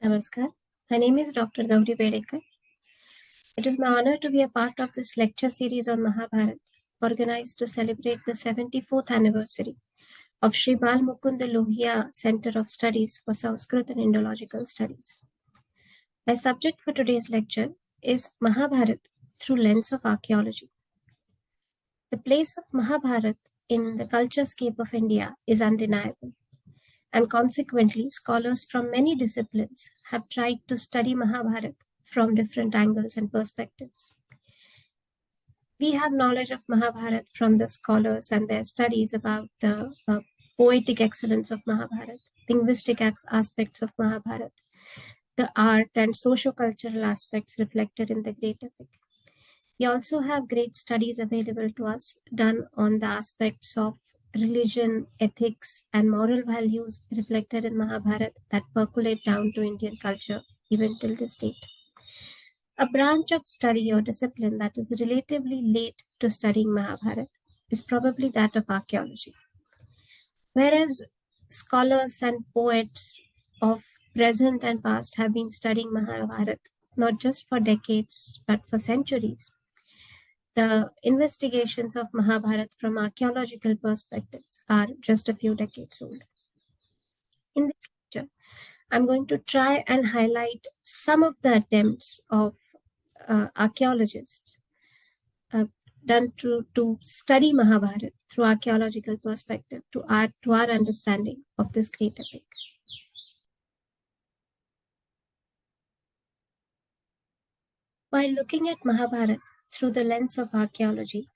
Namaskar. My name is Dr. Gauri Bedekar. It is my honor to be a part of this lecture series on Mahabharata, organized to celebrate the 74th anniversary of Sri Bal Mukunda Lohia Center of Studies for Sanskrit and Indological Studies. My subject for today's lecture is Mahabharata through Lens of Archaeology. The place of Mahabharata in the culturescape of India is undeniable, and consequently, scholars from many disciplines have tried to study Mahabharata from different angles and perspectives. We have knowledge of Mahabharata from the scholars and their studies about the poetic excellence of Mahabharata, linguistic aspects of Mahabharata, the art and socio-cultural aspects reflected in the great epic. We also have great studies available to us done on the aspects of religion, ethics, and moral values reflected in Mahabharata that percolate down to Indian culture even till this date. A branch of study or discipline that is relatively late to studying Mahabharata is probably that of archaeology. Whereas scholars and poets of present and past have been studying Mahabharata not just for decades but for centuries, the investigations of Mahabharata from archaeological perspectives are just a few decades old. In this lecture, I'm going to try and highlight some of the attempts of archaeologists done to study Mahabharata through archaeological perspective to add to our understanding of this great epic. While looking at Mahabharata through the lens of archaeology,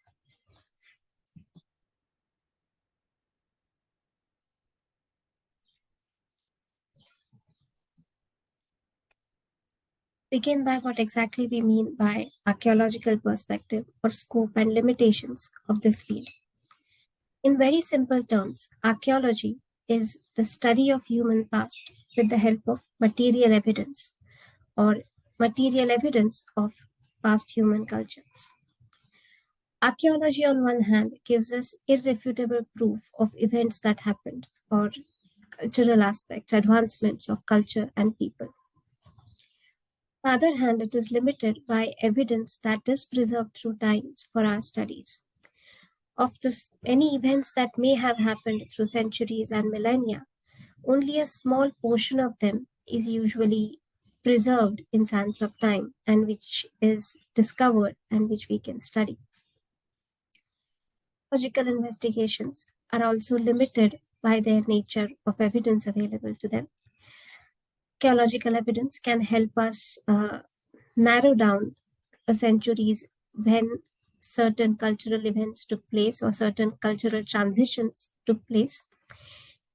begin by what exactly we mean by archaeological perspective or scope and limitations of this field. In very simple terms, archaeology is the study of human past with the help of material evidence or material evidence of past human cultures. Archaeology, on one hand, gives us irrefutable proof of events that happened or cultural aspects, advancements of culture and people. On the other hand, it is limited by evidence that is preserved through times for our studies. Of any events that may have happened through centuries and millennia, only a small portion of them is usually preserved in sands of time and which is discovered and which we can study. Archaeological investigations are also limited by their nature of evidence available to them. Archaeological evidence can help us narrow down centuries when certain cultural events took place or certain cultural transitions took place.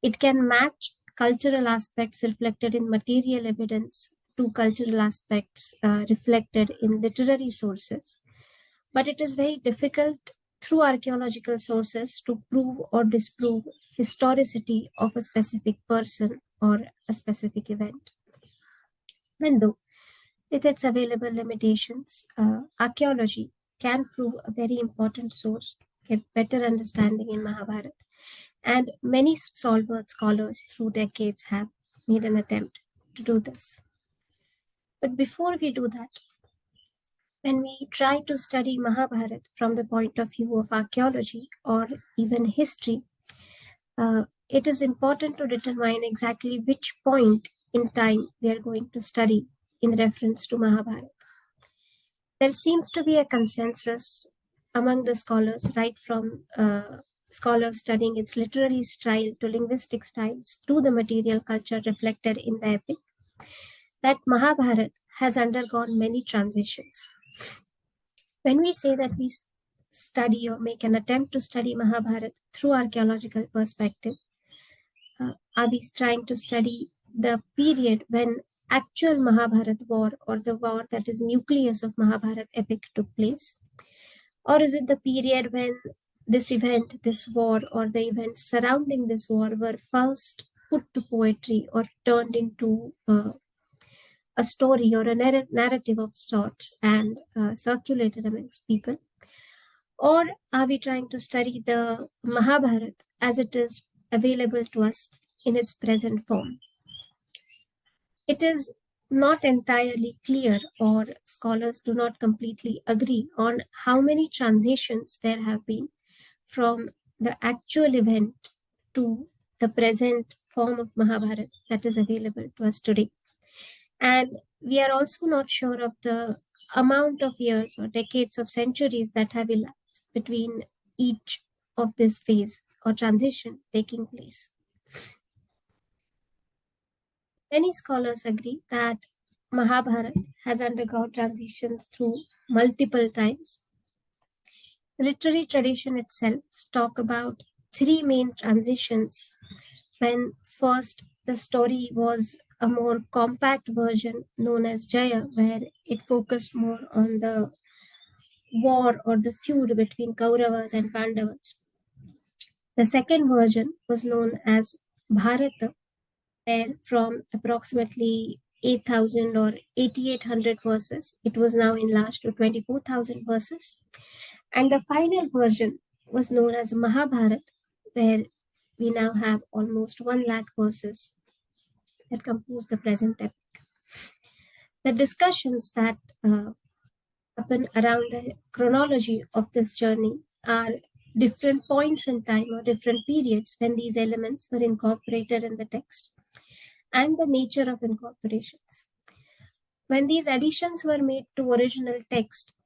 It can match cultural aspects reflected in material evidence to cultural aspects reflected in literary sources. But it is very difficult through archaeological sources to prove or disprove historicity of a specific person or a specific event. Even though, with its available limitations, archaeology can prove a very important source to get better understanding in Mahabharata. And many stalwart scholars through decades have made an attempt to do this. But before we do that, when we try to study Mahabharata from the point of view of archaeology or even history, it is important to determine exactly which point in time we are going to study in reference to Mahabharata. There seems to be a consensus among the scholars, right from scholars studying its literary style to linguistic styles to the material culture reflected in the epic, that Mahabharata has undergone many transitions. When we say that we study or make an attempt to study Mahabharata through archaeological perspective, are we trying to study the period when actual Mahabharata war or the war that is nucleus of Mahabharata epic took place? Or is it the period when this event, this war, or the events surrounding this war were first put to poetry or turned into a story or a narrative of sorts and circulated amongst people? Or are we trying to study the Mahabharata as it is available to us in its present form? It is not entirely clear, or scholars do not completely agree on how many transitions there have been from the actual event to the present form of Mahabharata that is available to us today. And we are also not sure of the amount of years or decades of centuries that have elapsed between each of this phase or transition taking place. Many scholars agree that Mahabharata has undergone transitions through multiple times. Literary tradition itself talk about three main transitions. When first the story was a more compact version known as Jaya, where it focused more on the war or the feud between Kauravas and Pandavas. The second version was known as Bharata, where from approximately 8,000 or 8,800 verses, it was now enlarged to 24,000 verses. And the final version was known as Mahabharata, where we now have almost 1 lakh verses that compose the present epic. The discussions that happen around the chronology of this journey are different points in time or different periods when these elements were incorporated in the text and the nature of incorporations. When these additions were made to original text,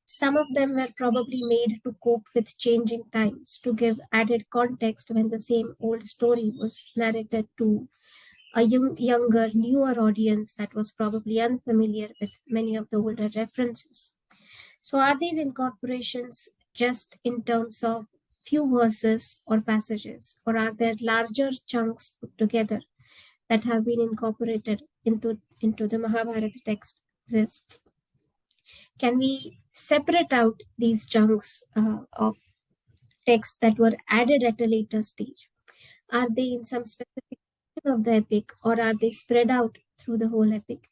some of them were probably made to cope with changing times, to give added context when the same old story was narrated to a younger, newer audience that was probably unfamiliar with many of the older references. So, are these incorporations just in terms of few verses or passages, or are there larger chunks put together that have been incorporated into the Mahabharata text? Can we separate out these chunks of text that were added at a later stage? Are they in some specific section of the epic, or are they spread out through the whole epic?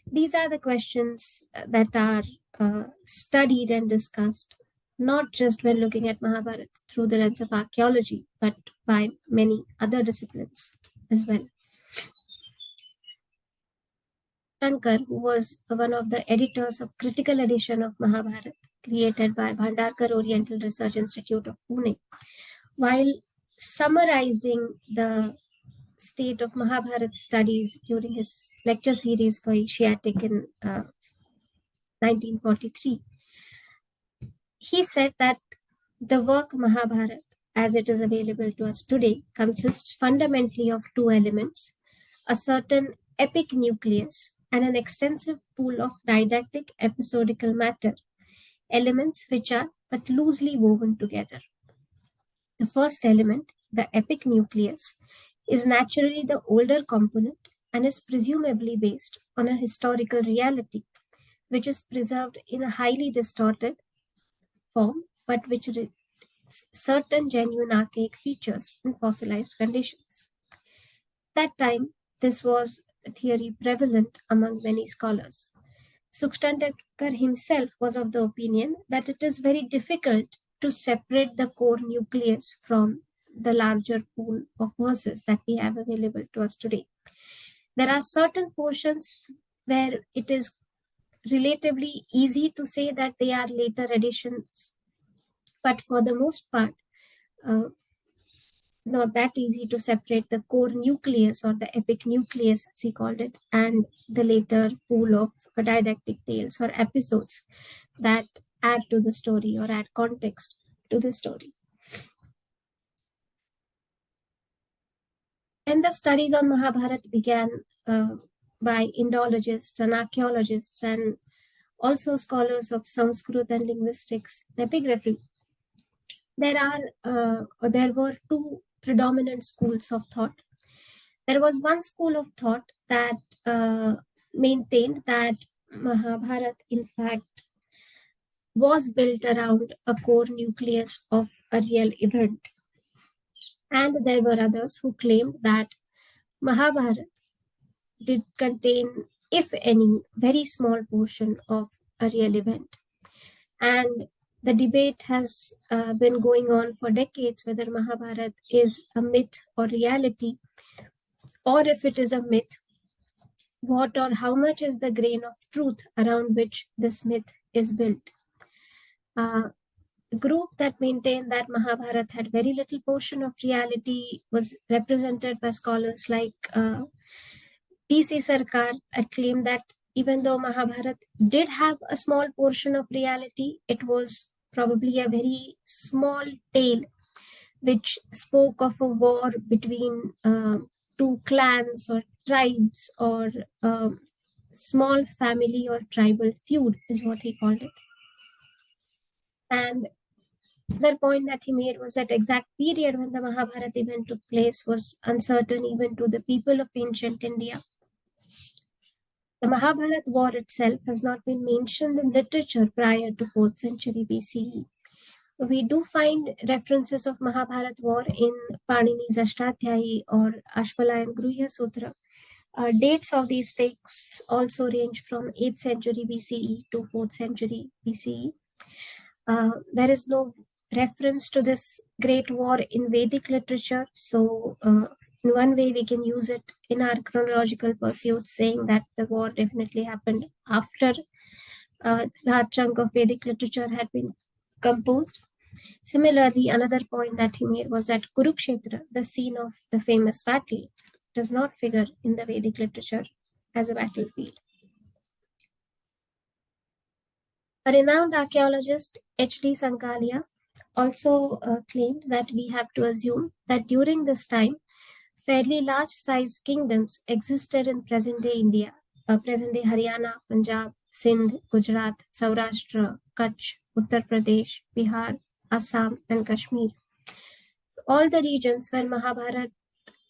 These are the questions that are studied and discussed, not just when looking at Mahabharata through the lens of archaeology, but by many other disciplines as well. Tankar, who was one of the editors of Critical Edition of Mahabharata, created by Bhandarkar Oriental Research Institute of Pune, while summarizing the state of Mahabharata studies during his lecture series for Asiatic in 1943, he said that the work Mahabharata, as it is available to us today, consists fundamentally of two elements: a certain epic nucleus and an extensive pool of didactic episodical matter, elements which are but loosely woven together. The first element, the epic nucleus, is naturally the older component and is presumably based on a historical reality which is preserved in a highly distorted form, but which certain genuine archaic features in fossilized conditions. That time, this was a theory prevalent among many scholars. Sukhtandekar himself was of the opinion that it is very difficult to separate the core nucleus from the larger pool of verses that we have available to us today. There are certain portions where it is relatively easy to say that they are later additions, but for the most part, not that easy to separate the core nucleus or the epic nucleus, as he called it, and the later pool of didactic tales or episodes that add to the story or add context to the story. When the studies on Mahabharata began by Indologists and archaeologists and also scholars of Sanskrit and linguistics and epigraphy, there were two predominant schools of thought. There was one school of thought that maintained that Mahabharata, in fact, was built around a core nucleus of a real event. And there were others who claimed that Mahabharata did contain, if any, very small portion of a real event. And the debate has been going on for decades whether Mahabharata is a myth or reality, or if it is a myth, what or how much is the grain of truth around which this myth is built. The group that maintained that Mahabharata had very little portion of reality was represented by scholars like T.C. Sarkar, that claimed that even though Mahabharata did have a small portion of reality, it was probably a very small tale which spoke of a war between two clans or tribes or small family or tribal feud, is what he called it. And the point that he made was that exact period when the Mahabharata event took place was uncertain even to the people of ancient India. The Mahabharata war itself has not been mentioned in literature prior to 4th century BCE. We do find references of Mahabharata war in Panini's Ashtadhyayi or Ashwalayan Gruhya Sutra. Dates of these texts also range from 8th century BCE to 4th century BCE. There is no reference to this great war in Vedic literature, so in one way we can use it in our chronological pursuits, saying that the war definitely happened after a large chunk of Vedic literature had been composed. Similarly, another point that he made was that Kurukshetra, the scene of the famous battle, does not figure in the Vedic literature as a battlefield. A renowned archaeologist, H.D. Sankalia, also claimed that we have to assume that during this time, fairly large-sized kingdoms existed in present-day India, present-day Haryana, Punjab, Sindh, Gujarat, Saurashtra, Kutch, Uttar Pradesh, Bihar, Assam, and Kashmir. So all the regions where Mahabharata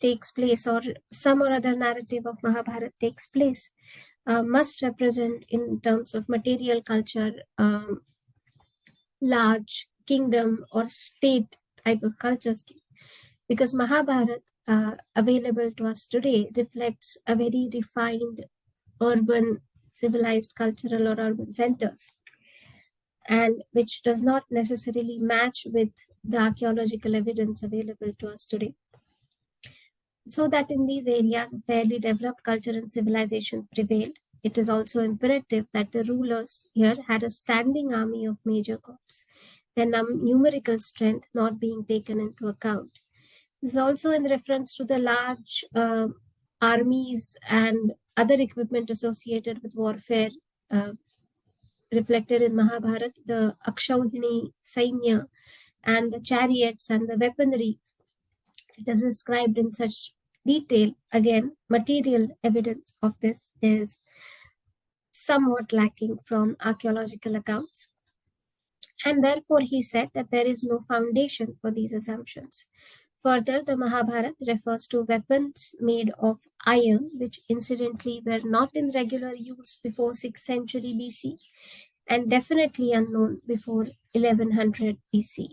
takes place or some or other narrative of Mahabharata takes place must represent in terms of material culture large kingdom or state type of culture scheme, because Mahabharata available to us today reflects a very refined urban civilized cultural or urban centers, and which does not necessarily match with the archaeological evidence available to us today. So that in these areas a fairly developed culture and civilization prevailed, it is also imperative that the rulers here had a standing army of major corps, their numerical strength not being taken into account. This is also in reference to the large armies and other equipment associated with warfare reflected in Mahabharata, the Akshauhini Sainya and the chariots and the weaponry. It is described in such detail. Again, material evidence of this is somewhat lacking from archaeological accounts. And therefore, he said that there is no foundation for these assumptions. Further, the Mahabharata refers to weapons made of iron, which incidentally were not in regular use before 6th century BC and definitely unknown before 1100 BC.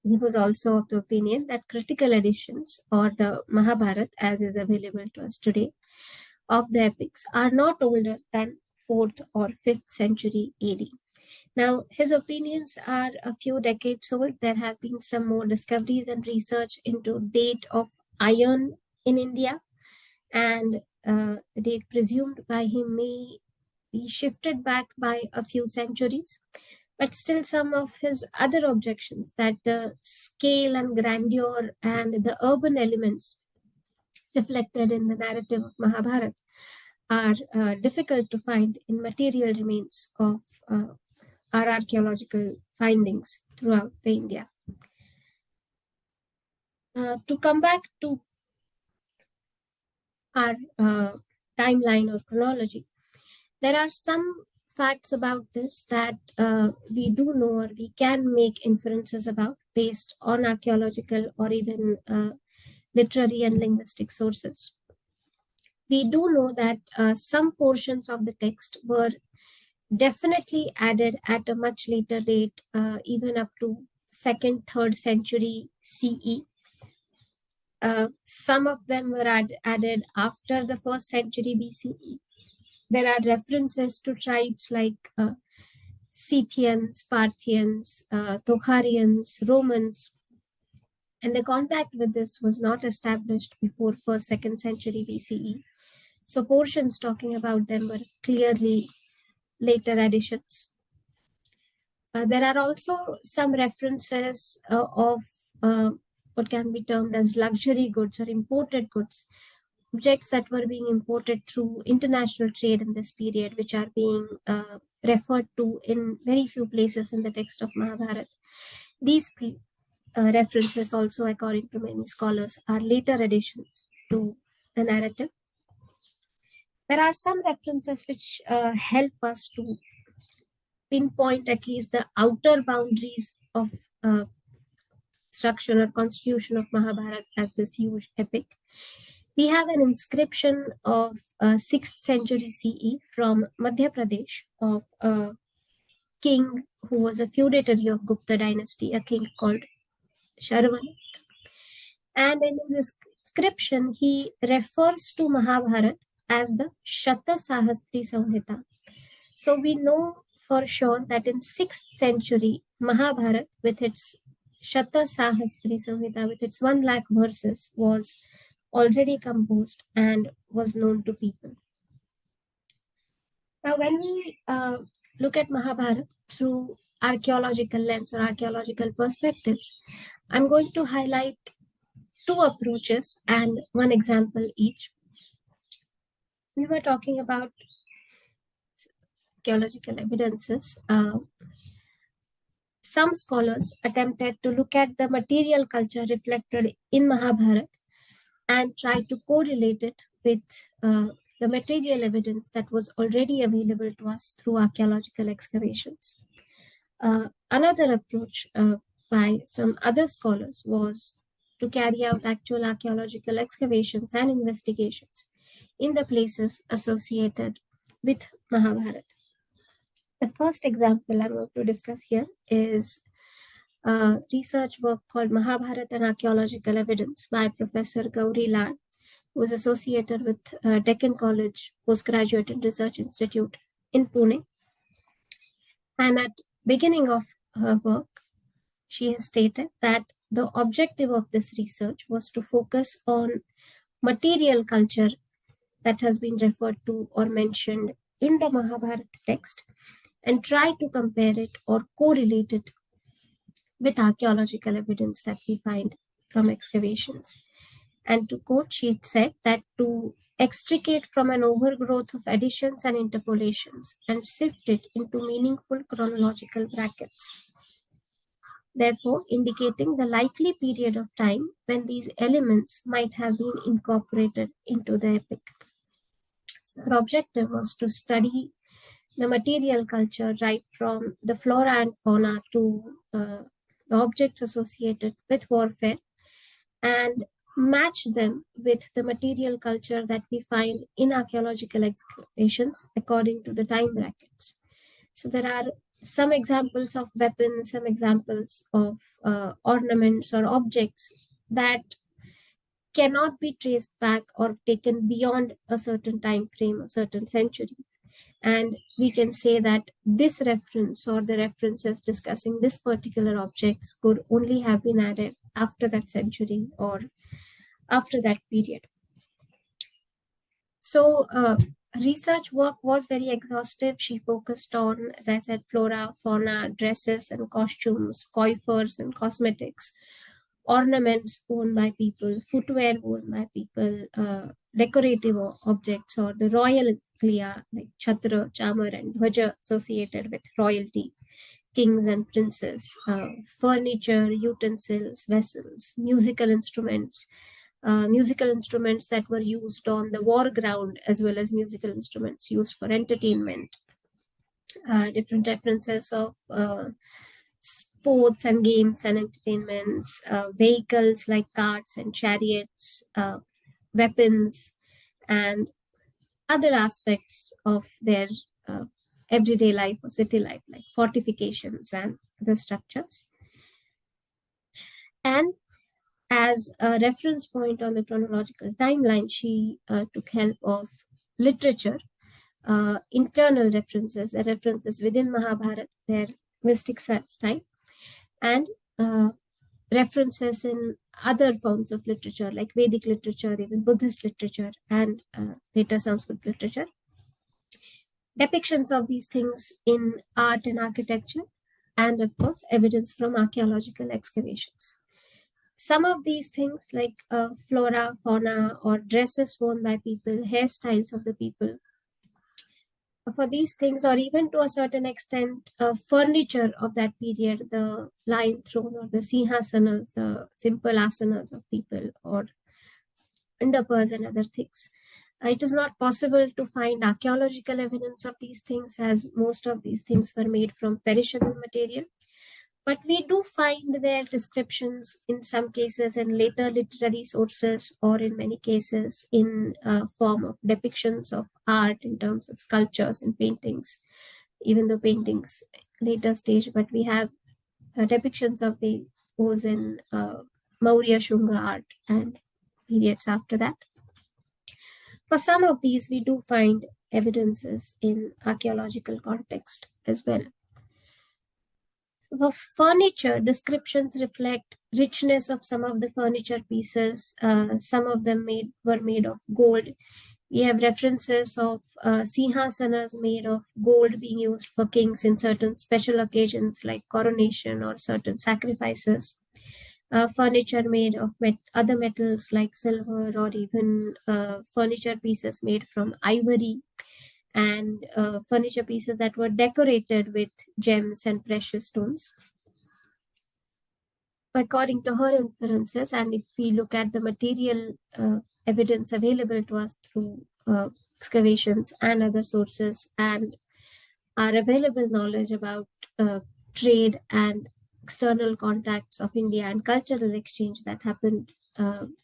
He was also of the opinion that critical editions, or the Mahabharata as is available to us today, of the epics are not older than 4th or 5th century AD. Now, his opinions are a few decades old. There have been some more discoveries and research into date of iron in India, and the date presumed by him may be shifted back by a few centuries. But still, some of his other objections, that the scale and grandeur and the urban elements reflected in the narrative of Mahabharata are difficult to find in material remains of our archaeological findings throughout the India. To come back to our timeline or chronology, there are some facts about this that we do know or we can make inferences about based on archaeological or even literary and linguistic sources. We do know that some portions of the text were definitely added at a much later date, even up to 2nd, 3rd century CE. Some of them were added after the 1st century BCE. There are references to tribes like Scythians, Parthians, Tocharians, Romans, and the contact with this was not established before 1st, 2nd century BCE. So portions talking about them were clearly later additions. There are also some references of uh, what can be termed as luxury goods or imported goods, objects that were being imported through international trade in this period, which are being referred to in very few places in the text of Mahabharata. These references, also according to many scholars, are later additions to the narrative. There are some references which help us to pinpoint at least the outer boundaries of uh, structure or constitution of Mahabharata as this huge epic. We have an inscription of 6th century CE from Madhya Pradesh of a king who was a feudatory of Gupta dynasty, a king called Sharvan. And in his inscription, he refers to Mahabharata as the Shata Sahasri Samhita. So we know for sure that in 6th century, Mahabharata, with its Shata Sahasri Samhita, with its 1 lakh verses, was already composed and was known to people. Now, when we look at Mahabharata through archaeological lens or archaeological perspectives, I'm going to highlight 2 approaches and 1 example each. We were talking about archaeological evidences. Some scholars attempted to look at the material culture reflected in Mahabharata and try to correlate it with the material evidence that was already available to us through archaeological excavations. Another approach by some other scholars was to carry out actual archaeological excavations and investigations in the places associated with Mahabharata. The first example I'm going to discuss here is a research work called Mahabharata and Archaeological Evidence by Professor Gauri, who is associated with Deccan College Postgraduate and Research Institute in Pune. And at beginning of her work, she has stated that the objective of this research was to focus on material culture that has been referred to or mentioned in the Mahabharata text and try to compare it or correlate it with archaeological evidence that we find from excavations. And to quote, she said that to extricate from an overgrowth of additions and interpolations and sift it into meaningful chronological brackets, therefore indicating the likely period of time when these elements might have been incorporated into the epic. So her objective was to study the material culture right from the flora and fauna to the objects associated with warfare and match them with the material culture that we find in archaeological excavations according to the time brackets. So there are some examples of weapons, some examples of ornaments or objects that cannot be traced back or taken beyond a certain time frame or certain centuries. And we can say that this reference or the references discussing this particular objects could only have been added after that century or after that period. So research work was very exhaustive. She focused on, as I said, flora, fauna, dresses and costumes, coiffures and cosmetics, ornaments worn by people, footwear worn by people, decorative objects or the royal clia like chhatra, chamar and dhwaja associated with royalty, kings and princes, furniture, utensils, vessels, musical instruments that were used on the war ground, as well as musical instruments used for entertainment, different references of sports and games and entertainments, vehicles like carts and chariots, weapons, and other aspects of their everyday life or city life, like fortifications and other structures. And as a reference point on the chronological timeline, she took help of literature, internal references, the references within Mahabharata, their mystic style, and references in other forms of literature like Vedic literature, even Buddhist literature, and later Sanskrit literature. Depictions of these things in art and architecture, and of course, evidence from archaeological excavations. Some of these things, like flora, fauna, or dresses worn by people, hairstyles of the people, for these things, or even to a certain extent, furniture of that period, the lion throne or the sinhasanas, the simple asanas of people, or underpurs and other things. It is not possible to find archaeological evidence of these things, as most of these things were made from perishable material. But we do find their descriptions in some cases in later literary sources, or in many cases in form of depictions of art in terms of sculptures and paintings, even though paintings later stage, but we have depictions of those in Maurya Shunga art and periods after that. For some of these, we do find evidences in archaeological context as well. So for furniture, descriptions reflect richness of some of the furniture pieces. Some of them were made of gold. We have references of sinhasanas made of gold being used for kings in certain special occasions like coronation or certain sacrifices. Furniture made of other metals like silver, or even furniture pieces made from ivory, and furniture pieces that were decorated with gems and precious stones. According to her inferences, and if we look at the material evidence available to us through excavations and other sources, and our available knowledge about trade and external contacts of India and cultural exchange that happened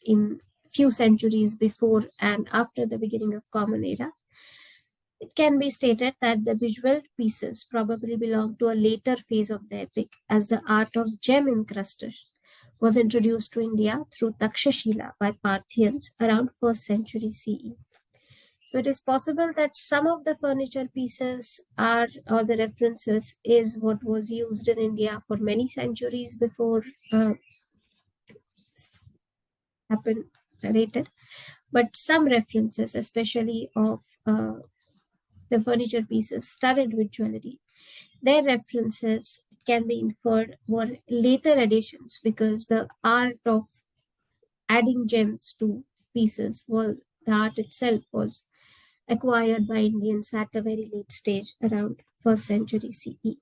in few centuries before and after the beginning of Common Era, it can be stated that the visual pieces probably belong to a later phase of the epic, as the art of gem incrustation was introduced to India through Takshashila by Parthians around 1st century CE. So it is possible that some of the furniture pieces or the references is what was used in India for many centuries before happened narrated, but some references, especially of the furniture pieces studded with jewelry, their references can be inferred were later additions, because the art of adding gems to pieces, well, the art itself was acquired by Indians at a very late stage around 1st century CE.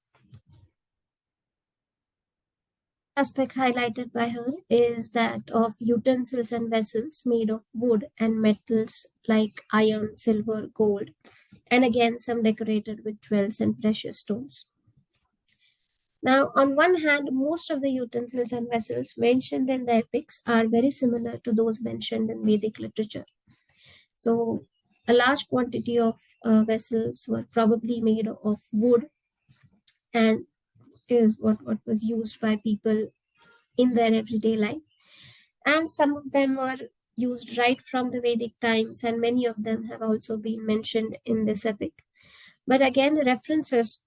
Aspect highlighted by her is that of utensils and vessels made of wood and metals like iron, silver, gold, and again some decorated with jewels and precious stones. Now, on one hand, most of the utensils and vessels mentioned in the epics are very similar to those mentioned in Vedic literature. So, a large quantity of vessels were probably made of wood, and is what was used by people in their everyday life. And some of them were used right from the Vedic times, and many of them have also been mentioned in this epic. But again, references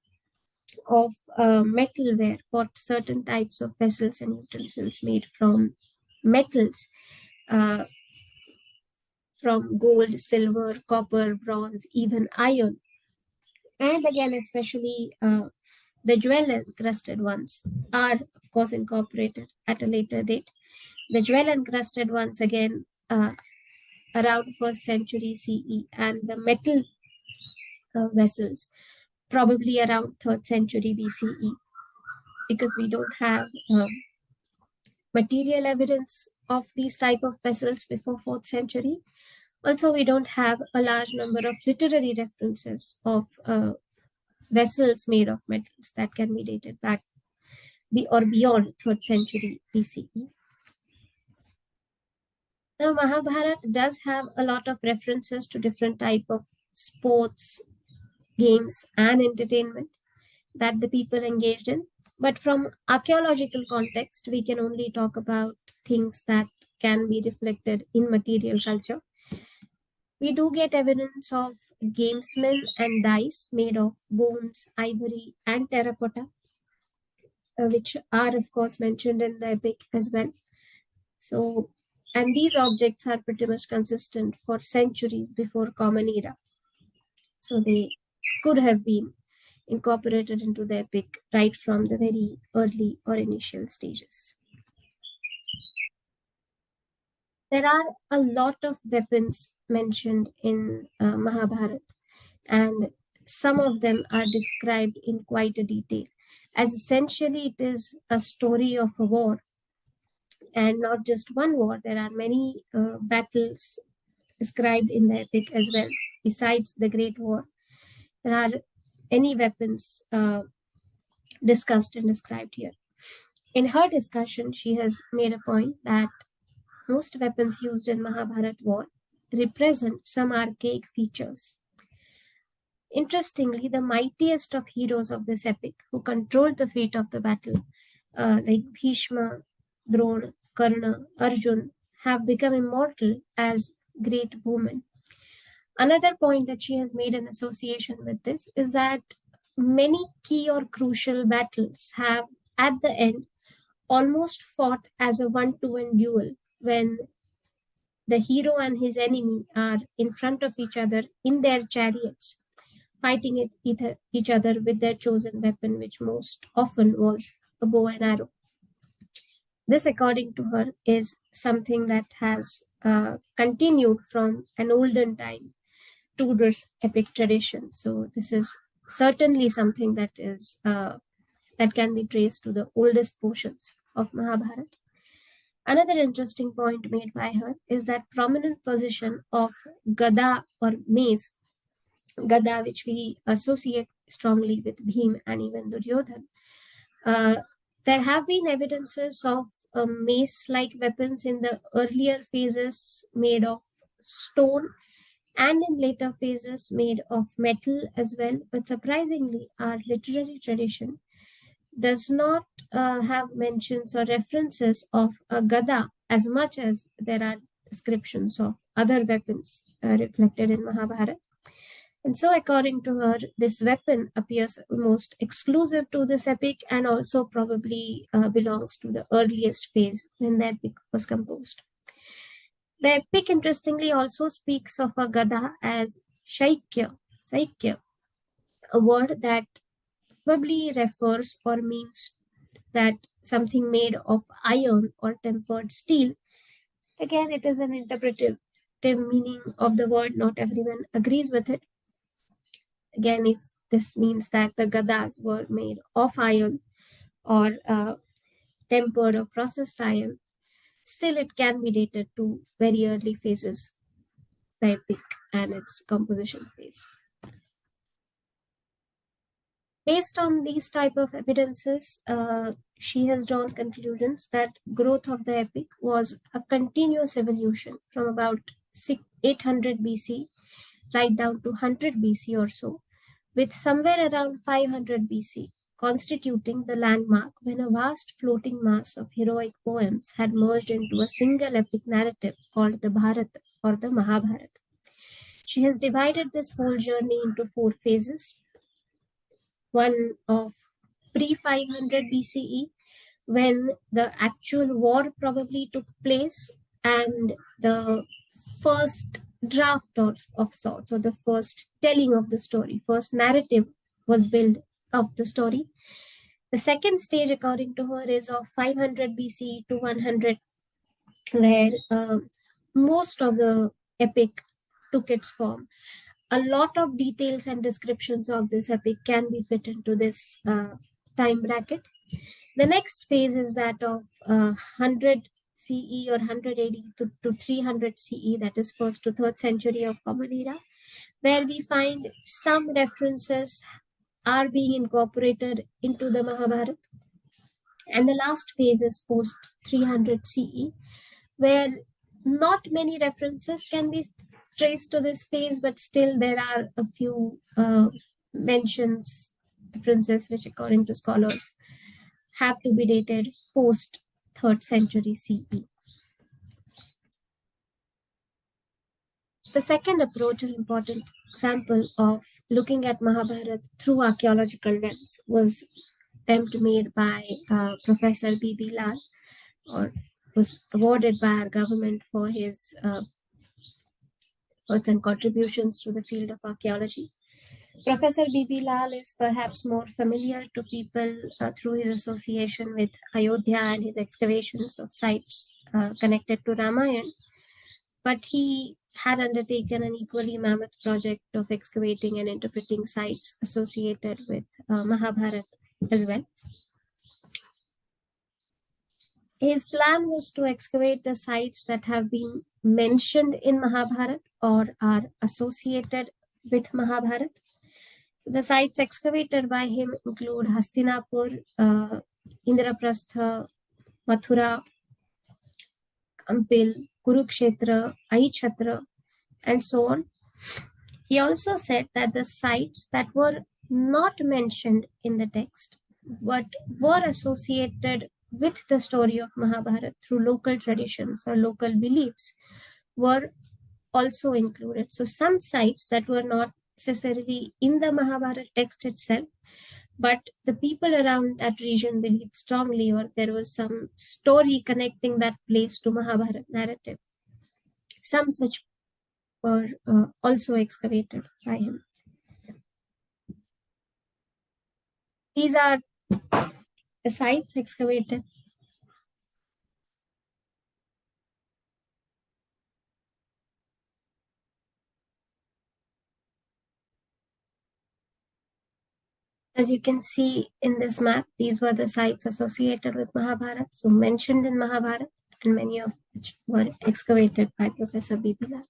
of metalware, what certain types of vessels and utensils made from metals, uh, from gold, silver, copper, bronze, even iron, and again, especially the jewel encrusted ones are, of course, incorporated at a later date. The jewel encrusted ones, again, around 1st century CE, and the metal vessels probably around 3rd century BCE, because we don't have material evidence of these type of vessels before 4th century. Also, we don't have a large number of literary references of vessels made of metals that can be dated back or beyond 3rd century BCE. Now, Mahabharata does have a lot of references to different type of sports, games, and entertainment that the people engaged in. But from archaeological context, we can only talk about things that can be reflected in material culture. We do get evidence of gamesmen and dice made of bones, ivory, and terracotta, which are, of course, mentioned in the epic as well. So, and these objects are pretty much consistent for centuries before Common Era. So they could have been incorporated into the epic right from the very early or initial stages. There are a lot of weapons mentioned in Mahabharata, and some of them are described in quite a detail, as essentially it is a story of a war, and not just one war. There are many battles described in the epic as well. Besides the Great War, there are many weapons discussed and described here. In her discussion, she has made a point that most weapons used in Mahabharata war represent some archaic features. Interestingly, the mightiest of heroes of this epic, who controlled the fate of the battle, like Bhishma, Drona, Karna, Arjun, have become immortal as great women. Another point that she has made in association with this is that many key or crucial battles have, at the end, almost fought as a one-to-one duel when the hero and his enemy are in front of each other in their chariots, fighting each other with their chosen weapon, which most often was a bow and arrow. This, according to her, is something that has continued from an olden time to this epic tradition. So this is certainly something that is that can be traced to the oldest portions of Mahabharata. Another interesting point made by her is that prominent position of Gada or mace, Gada, which we associate strongly with Bhim and even Duryodhan. Uh, there have been evidences of mace-like weapons in the earlier phases made of stone and in later phases made of metal as well. But surprisingly, our literary tradition does not have mentions or references of a gada as much as there are descriptions of other weapons reflected in Mahabharata. And so, according to her, this weapon appears most exclusive to this epic and also probably belongs to the earliest phase when the epic was composed. The epic, interestingly, also speaks of a gada as Shaikya, a word that probably refers or means that something made of iron or tempered steel. Again, it is an interpretive meaning of the word. Not everyone agrees with it. Again, if this means that the gadas were made of iron or tempered or processed iron, still it can be dated to very early phases, the epic and its composition phase. Based on these type of evidences, she has drawn conclusions that growth of the epic was a continuous evolution from about 800 BC right down to 100 BC or so, with somewhere around 500 BC constituting the landmark when a vast floating mass of heroic poems had merged into a single epic narrative called the Bharata or the Mahabharata. She has divided this whole journey into 4 phases. One of pre 500 BCE, when the actual war probably took place and the first draft of sorts, or the first telling of the story, first narrative was built of the story. The second stage, according to her, is of 500 BCE to 100, where most of the epic took its form. A lot of details and descriptions of this epic can be fit into this time bracket. The next phase is that of 100 CE or 100 AD to 300 CE, that is first to third century of Common Era, where we find some references are being incorporated into the Mahabharata. And the last phase is post 300 CE, where not many references can be traced to this phase, but still there are a few mentions, references, which according to scholars have to be dated post 3rd century CE. The second approach, an important example of looking at Mahabharata through archaeological lens, was attempt made by Professor B.B. Lal, or was awarded by our government for his efforts and contributions to the field of archaeology. Professor B.B. Lal is perhaps more familiar to people through his association with Ayodhya and his excavations of sites connected to Ramayana, but he had undertaken an equally mammoth project of excavating and interpreting sites associated with Mahabharata as well. His plan was to excavate the sites that have been mentioned in Mahabharata or are associated with Mahabharata. So the sites excavated by him include Hastinapur, Indraprastha, Mathura, Kampil, Kurukshetra, Aichhatra, and so on. He also said that the sites that were not mentioned in the text but were associated with the story of Mahabharata through local traditions or local beliefs were also included. So some sites that were not necessarily in the Mahabharata text itself, but the people around that region believed strongly, or there was some story connecting that place to Mahabharata narrative. Some such were also excavated by him. These are the sites excavated. As you can see in this map, these were the sites associated with Mahabharata, so mentioned in Mahabharata, and many of which were excavated by Professor B.B. Lal.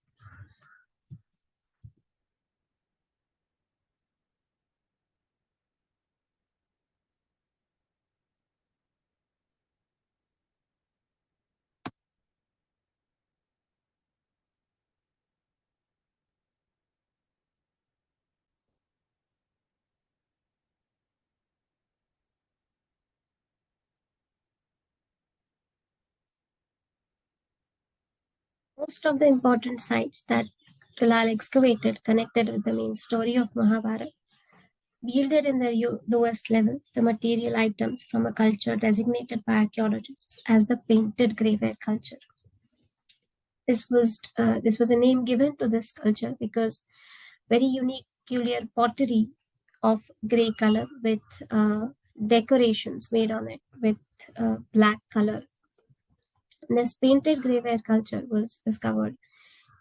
Most of the important sites that Lal excavated connected with the main story of Mahabharata yielded in their lowest levels the material items from a culture designated by archaeologists as the painted Grayware culture. This was a name given to this culture because very unique, peculiar pottery of gray color with decorations made on it with black color. And this painted Grayware culture was discovered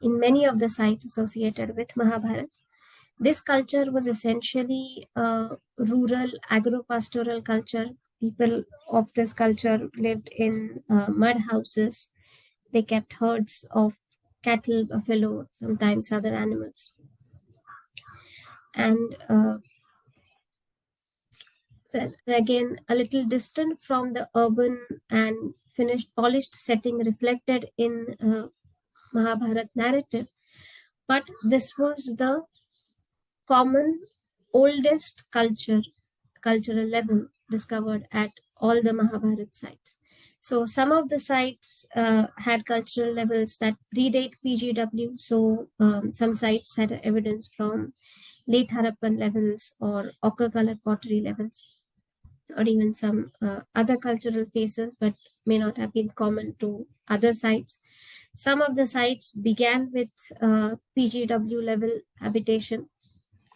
in many of the sites associated with Mahabharata. This culture was essentially a rural agro-pastoral culture. People of this culture lived in mud houses. They kept herds of cattle, buffalo, sometimes other animals. And so again, a little distant from the urban and finished, polished setting reflected in Mahabharata narrative. But this was the common oldest cultural level discovered at all the Mahabharata sites. So some of the sites had cultural levels that predate PGW. So some sites had evidence from late Harappan levels or ochre colored pottery levels, or even some other cultural phases, but may not have been common to other sites. Some of the sites began with PGW level habitation.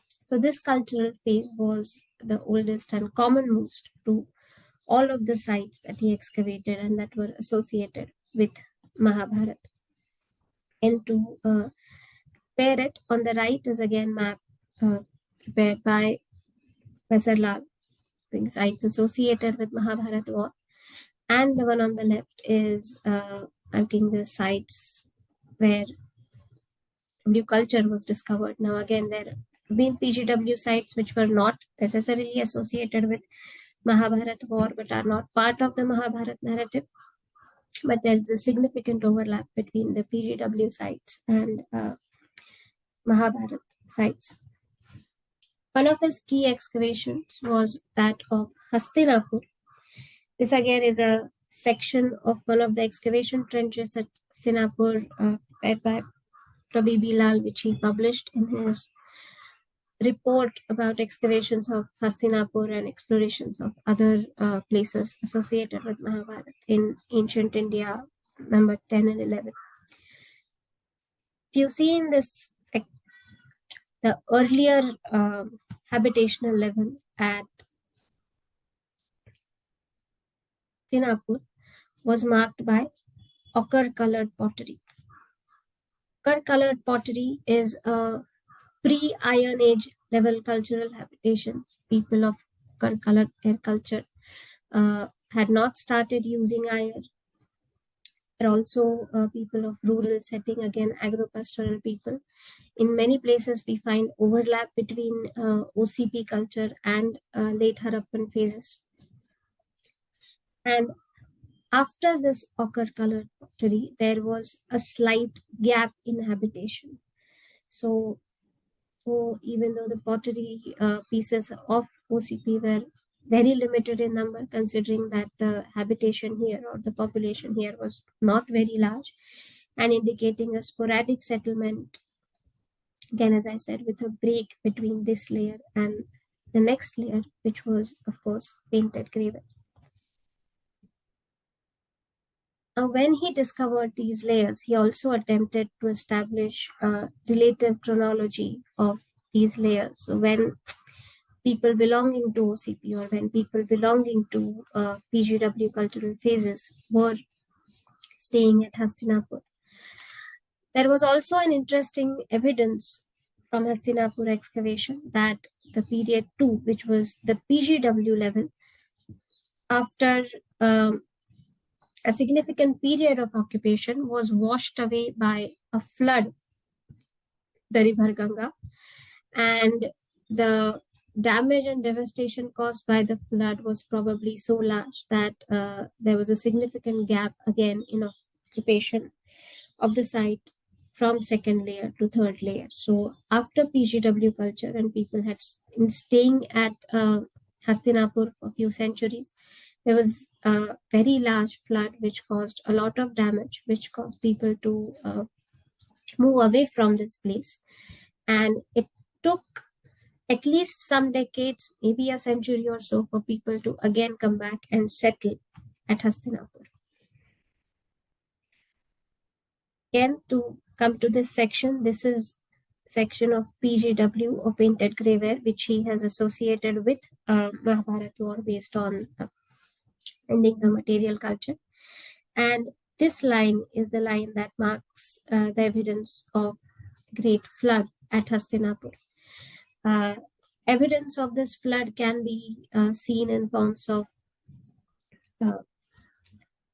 So this cultural phase was the oldest and commonmost to all of the sites that he excavated and that were associated with Mahabharata. And to pair it, on the right is again map prepared by Professor Lal, sites associated with Mahabharata war. And the one on the left is marking the sites where PGW culture was discovered. Now again, there have been PGW sites which were not necessarily associated with Mahabharata war but are not part of the Mahabharata narrative. But there is a significant overlap between the PGW sites and Mahabharata sites. One of his key excavations was that of Hastinapur. This again is a section of one of the excavation trenches at Hastinapur prepared by Rabi Bilal, which he published in his report about excavations of Hastinapur and explorations of other places associated with Mahabharata in ancient India, number 10 and 11. If you see in this, the earlier habitational level at Hastinapur was marked by ochre-colored pottery. Ochre-colored pottery is a pre-Iron Age level cultural habitations. People of ochre-colored hair culture had not started using iron. There are also people of rural setting, again agro-pastoral people. In many places, we find overlap between OCP culture and late Harappan phases. And after this ochre-colored pottery, there was a slight gap in habitation. So even though the pottery pieces of OCP were very limited in number, considering that the habitation here or the population here was not very large, and indicating a sporadic settlement, again, as I said, with a break between this layer and the next layer, which was, of course, painted Grayware. Now, when he discovered these layers, he also attempted to establish a relative chronology of these layers. So when people belonging to OCP or when people belonging to PGW cultural phases were staying at Hastinapur, there was also an interesting evidence from Hastinapur excavation that the period 2, which was the PGW level, after a significant period of occupation, was washed away by a flood, the river Ganga, and the damage and devastation caused by the flood was probably so large that there was a significant gap again in occupation of the site from second layer to third layer. So after PGW culture and people had been staying at Hastinapur for a few centuries, there was a very large flood which caused a lot of damage, which caused people to move away from this place. And it took at least some decades, maybe a century or so, for people to again come back and settle at Hastinapur. Again, to come to this section, this is section of PGW or painted Grayware, which he has associated with Mahabharata war based on endings of material culture. And this line is the line that marks the evidence of great flood at Hastinapur. Evidence of this flood can be seen in forms of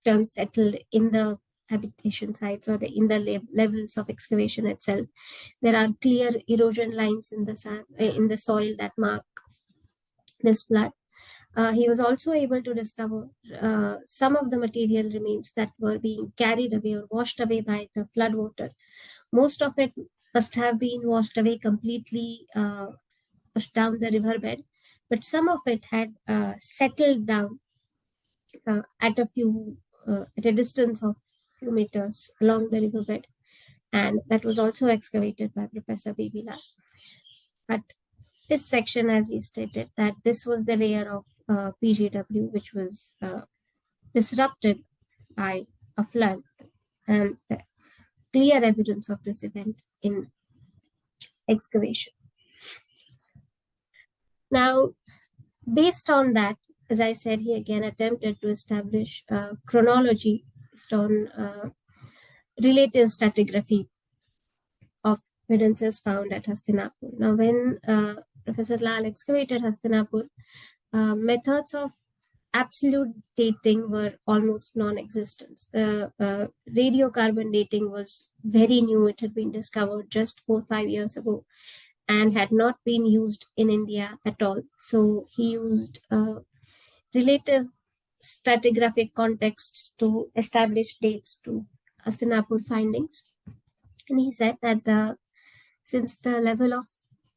turns settled in the habitation sites or in the levels of excavation itself. There are clear erosion lines in the sand, in the soil that mark this flood. He was also able to discover some of the material remains that were being carried away or washed away by the flood water. Most of it must have been washed away completely, pushed down the riverbed, but some of it had settled down at a distance of few meters along the riverbed, and that was also excavated by Professor Babylar. But this section, as he stated, that this was the layer of PGW which was disrupted by a flood, and the clear evidence of this event in excavation. Now, based on that, as I said, he again attempted to establish chronology based on relative stratigraphy of evidences found at Hastinapur. Now, when Professor Lal excavated Hastinapur, methods of absolute dating were almost non-existent. The radiocarbon dating was very new. It had been discovered just 4 or 5 years ago and had not been used in India at all. So he used relative stratigraphic contexts to establish dates to Hastinapur findings. And he said that since the level of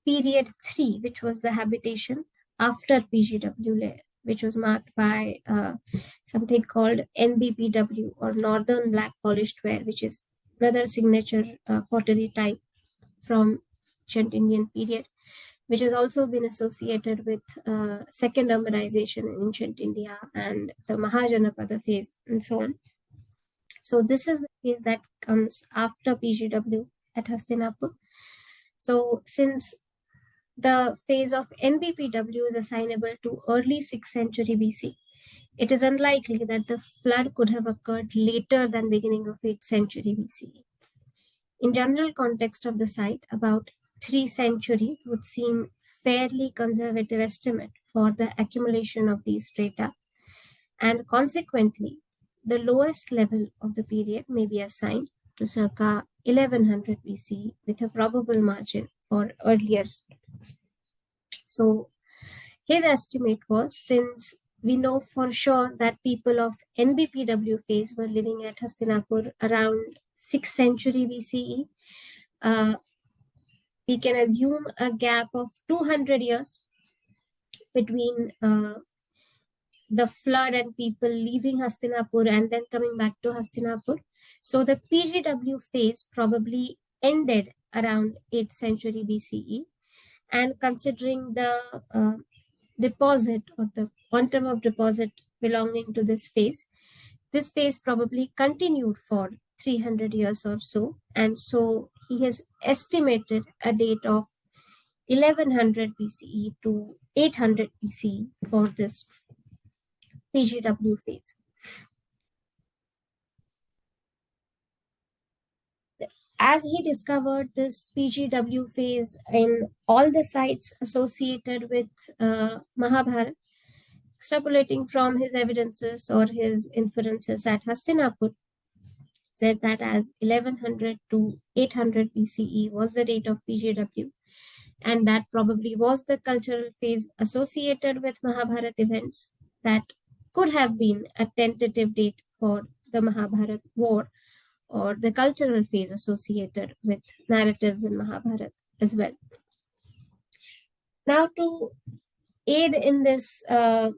period 3, which was the habitation after PGW layer, which was marked by something called NBPW or Northern Black Polished Ware, which is another signature pottery type from ancient Indian period, which has also been associated with second urbanization in ancient India and the Mahajanapada phase and so on. So this is the phase that comes after PGW at Hastinapur. So since the phase of NBPW is assignable to early 6th century BC, it is unlikely that the flood could have occurred later than beginning of 8th century BCE. In general context of the site, about 3 centuries would seem fairly conservative estimate for the accumulation of these strata, and consequently, the lowest level of the period may be assigned to circa 1100 BCE with a probable margin for earlier. So his estimate was, since we know for sure that people of NBPW phase were living at Hastinapur around 6th century BCE, we can assume a gap of 200 years between the flood and people leaving Hastinapur and then coming back to Hastinapur. So the PGW phase probably ended around 8th century BCE. And considering the deposit or the quantum of deposit belonging to this phase probably continued for 300 years or so. And so he has estimated a date of 1100 BCE to 800 BCE for this PGW phase. As he discovered this PGW phase in all the sites associated with Mahabharata, extrapolating from his evidences or his inferences at Hastinapur, said that as 1100 to 800 BCE was the date of PGW, and that probably was the cultural phase associated with Mahabharata events that could have been a tentative date for the Mahabharata war, or the cultural phase associated with narratives in Mahabharata as well. Now, to aid in this of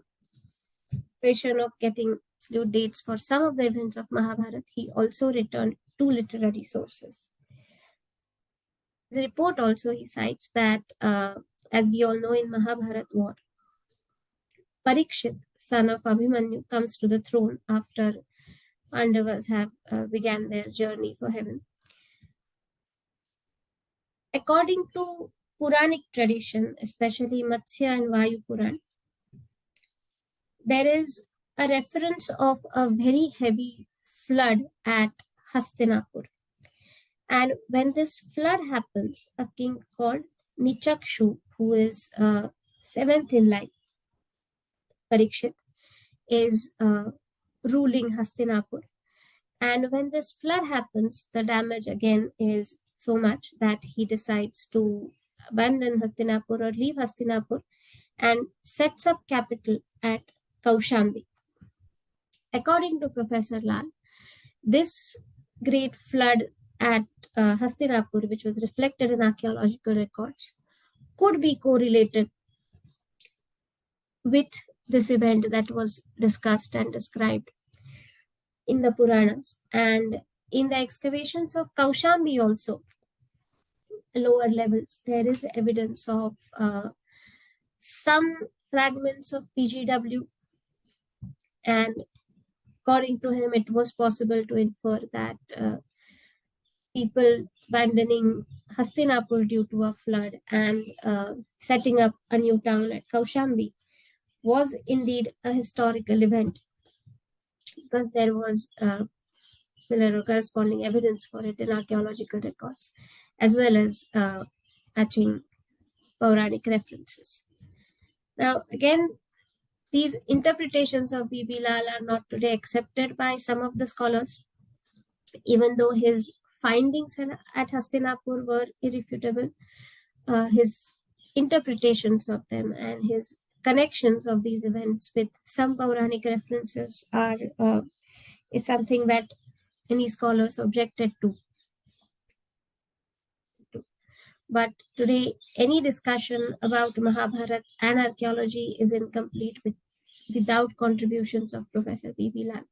getting absolute dates for some of the events of Mahabharata, he also returned two literary sources. The report also he cites that, as we all know, in Mahabharata war, Parikshit, son of Abhimanyu, comes to the throne after Pandavas have began their journey for heaven. According to Puranic tradition, especially Matsya and Vayu Puran, there is a reference of a very heavy flood at Hastinapur. And when this flood happens, a king called Nichakshu, who is seventh in line, Parikshit, is ruling Hastinapur. And when this flood happens, the damage again is so much that he decides to abandon Hastinapur or leave Hastinapur and sets up capital at Kaushambi. According to Professor Lal, this great flood at Hastinapur, which was reflected in archaeological records, could be correlated with this event that was discussed and described in the Puranas. And in the excavations of Kaushambi also, lower levels, there is evidence of some fragments of PGW, and according to him, it was possible to infer that people abandoning Hastinapur due to a flood and setting up a new town at Kaushambi was indeed a historical event, because there was similar or corresponding evidence for it in archaeological records, as well as matching Puranic references. Now, again, these interpretations of B.B. Lal are not today accepted by some of the scholars, even though his findings at Hastinapur were irrefutable. His interpretations of them and his connections of these events with some Puranic references is something that many scholars objected to. But today, any discussion about Mahabharata and archaeology is incomplete without contributions of Professor B.B. Lal.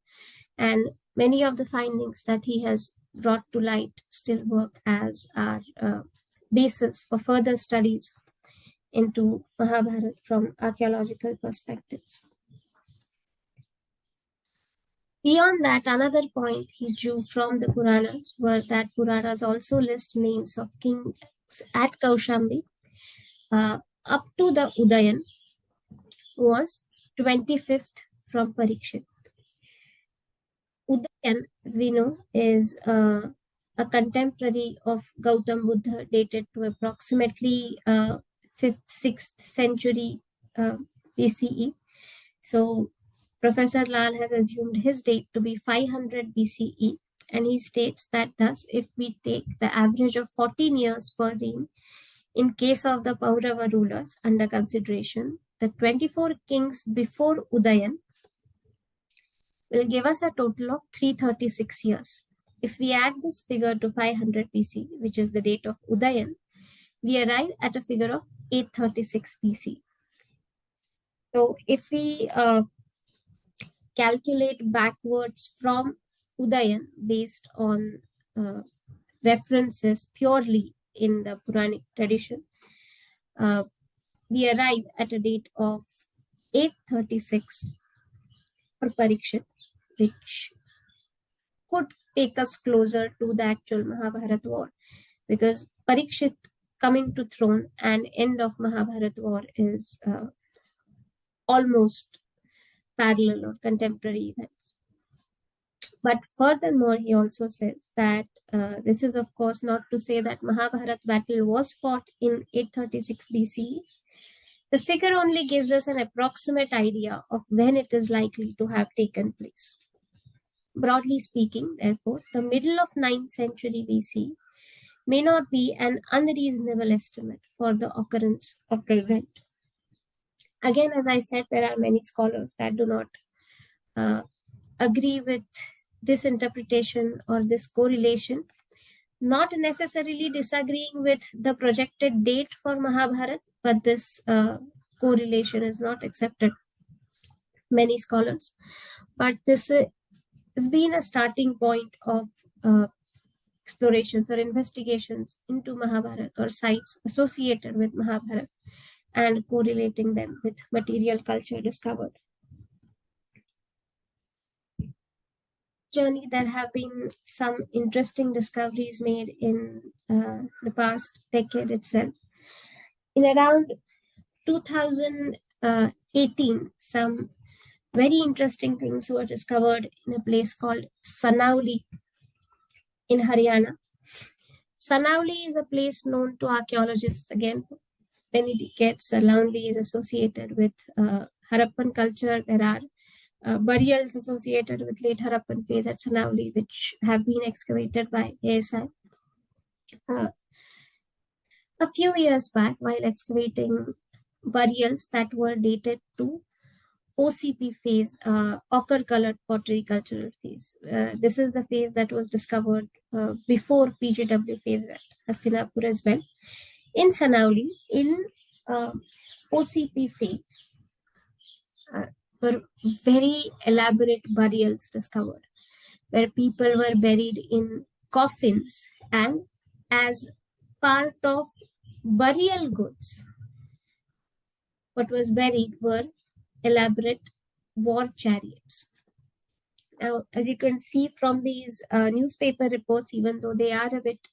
And many of the findings that he has brought to light still work as our basis for further studies into Mahabharata from archaeological perspectives. Beyond that, another point he drew from the Puranas were that Puranas also list names of kings at Kaushambi up to the Udayan was 25th from Parikshit. Udayan, as we know, is a contemporary of Gautam Buddha dated to approximately 5th, 6th century BCE. So Professor Lal has assumed his date to be 500 BCE, and he states that thus, if we take the average of 14 years per reign, in case of the Paurava rulers under consideration, the 24 kings before Udayan will give us a total of 336 years. If we add this figure to 500 BC, which is the date of Udayan, we arrive at a figure of 836 BC. So if we calculate backwards from Udayan based on uh, references purely in the Puranic tradition, uh, we arrive at a date of 836 for Parikshit, which could take us closer to the actual Mahabharata war, because Parikshit coming to throne and end of Mahabharata war is almost parallel or contemporary events. But furthermore, he also says that this is, of course, not to say that Mahabharata battle was fought in 836 BCE. The figure only gives us an approximate idea of when it is likely to have taken place. Broadly speaking, therefore, the middle of 9th century BC may not be an unreasonable estimate for the occurrence of the event. Again, as I said, there are many scholars that do not uh, agree with this interpretation or this correlation, not necessarily disagreeing with the projected date for Mahabharata, but this correlation is not accepted. Many scholars, but this has been a starting point of explorations or investigations into Mahabharata or sites associated with Mahabharata and correlating them with material culture discovered. Journey, there have been some interesting discoveries made in the past decade itself. In around 2018, some very interesting things were discovered in a place called Sanauli in Haryana. Sanauli is a place known to archaeologists again for many decades. Sanauli is associated with Harappan culture. There are burials associated with late Harappan phase at Sanauli, which have been excavated by ASI. A few years back, while excavating burials that were dated to OCP phase, ochre colored pottery cultural phase. This is the phase that was discovered before PGW phase at Hastinapur as well. In Sanauli, in uh, OCP phase, were very elaborate burials discovered, where people were buried in coffins, and as part of burial goods, what was buried were elaborate war chariots. Now, as you can see from these newspaper reports, even though they are a bit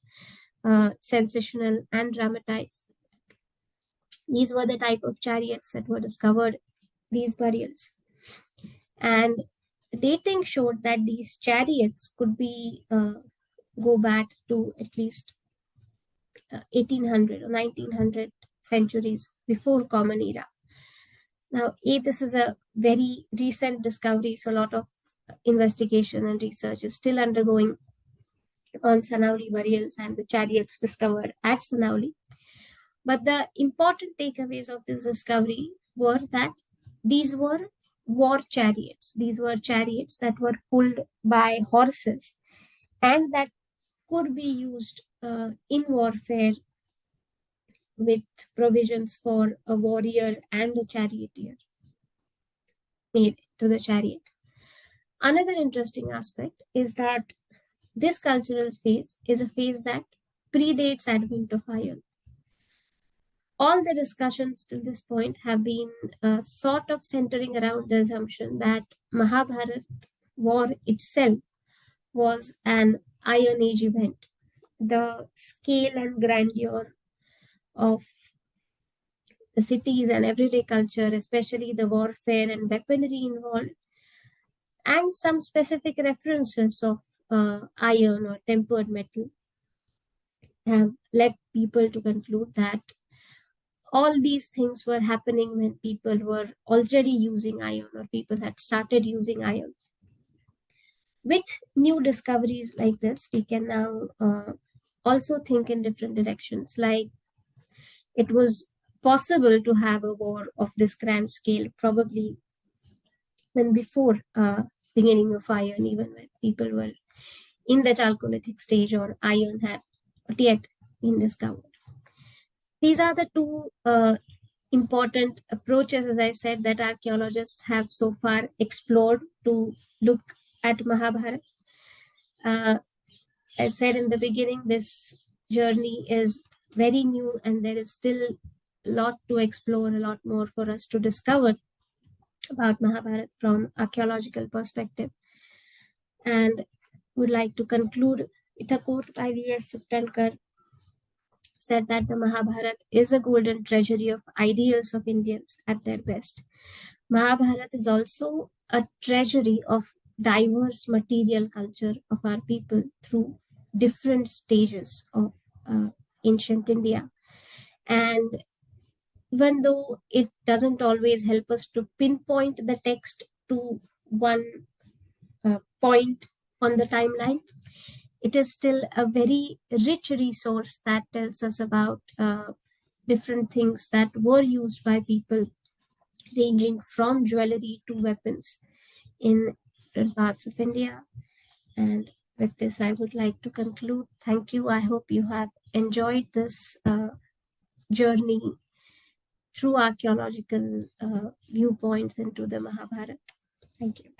sensational and dramatized, these were the type of chariots that were discovered, these burials. And dating showed that these chariots could be go back to at least 1800 or 1900 centuries before Common Era. Now, this is a very recent discovery, so a lot of investigation and research is still undergoing on Sanauli burials and the chariots discovered at Sanauli. But the important takeaways of this discovery were that these were war chariots. These were chariots that were pulled by horses and that could be used in warfare with provisions for a warrior and a charioteer made to the chariot. Another interesting aspect is that this cultural phase is a phase that predates advent of iron. All the discussions till this point have been sort of centering around the assumption that Mahabharata war itself was an Iron Age event. The scale and grandeur of the cities and everyday culture, especially the warfare and weaponry involved, and some specific references of iron or tempered metal have led people to conclude that all these things were happening when people were already using iron or people had started using iron. With new discoveries like this, we can now also think in different directions. Like it was possible to have a war of this grand scale, probably when before beginning of iron, even when people were in the Chalcolithic stage or iron had not yet been discovered. These are the two important approaches, as I said, that archaeologists have so far explored to look at Mahabharata. Uh, as said in the beginning, this journey is very new and there is still a lot to explore, a lot more for us to discover about Mahabharata from archaeological perspective. And would like to conclude with a quote by V.S. Subtalkar, said that the Mahabharata is a golden treasury of ideals of Indians at their best. Mahabharata is also a treasury of diverse material culture of our people through different stages of ancient India. And even though it doesn't always help us to pinpoint the text to one point on the timeline, it is still a very rich resource that tells us about different things that were used by people, ranging from jewelry to weapons in different parts of India. And with this, I would like to conclude. Thank you. I hope you have enjoyed this journey through archaeological viewpoints into the Mahabharata. Thank you.